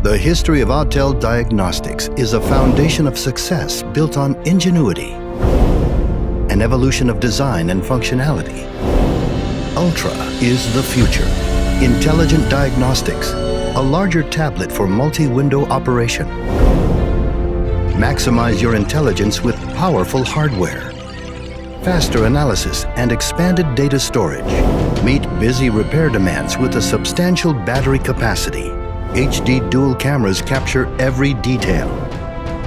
The history of Autel Diagnostics is a foundation of success built on ingenuity, an evolution of design and functionality. Ultra is the future. Intelligent diagnostics, a larger tablet for multi-window operation. Maximize your intelligence with powerful hardware. Faster analysis and expanded data storage. Meet busy repair demands with a substantial battery capacity. HD dual cameras capture every detail.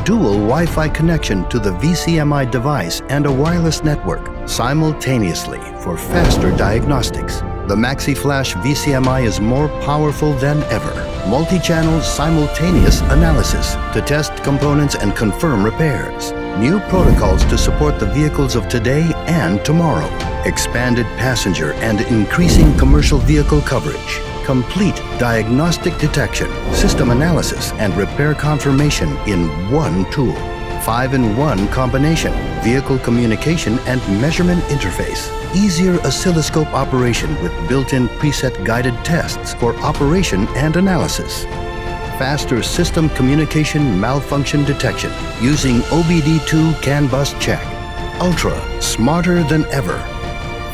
Dual Wi-Fi connection to the VCMI device and a wireless network simultaneously for faster diagnostics. The Maxiflash VCMI is more powerful than ever. Multi-channel simultaneous analysis to test components and confirm repairs. New protocols to support the vehicles of today and tomorrow. Expanded passenger and increasing commercial vehicle coverage. Complete diagnostic detection, system analysis, and repair confirmation in one tool. 5-in-1 combination, vehicle communication and measurement interface. Easier oscilloscope operation with built-in preset guided tests for operation and analysis. Faster system communication malfunction detection using OBD2 CAN bus check. Ultra, smarter than ever.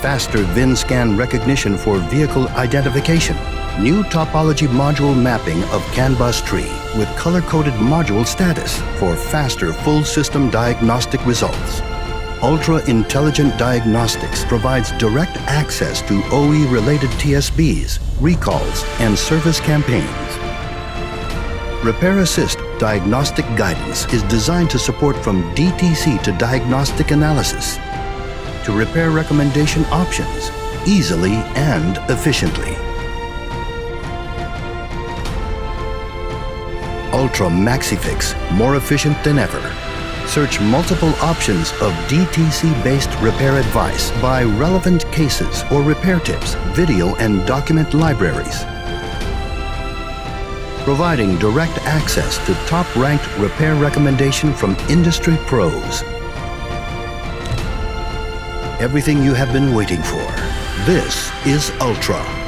Faster VIN scan recognition for vehicle identification. New topology module mapping of CAN bus tree with color-coded module status for faster full system diagnostic results. Ultra Intelligent Diagnostics provides direct access to OE-related TSBs, recalls, and service campaigns. Repair Assist diagnostic guidance is designed to support from DTC to diagnostic analysis to repair recommendation options easily and efficiently. Ultra MaxiFix, more efficient than ever. Search multiple options of DTC-based repair advice by relevant cases or repair tips, video and document libraries. Providing direct access to top-ranked repair recommendation from industry pros. Everything you have been waiting for. This is Ultra.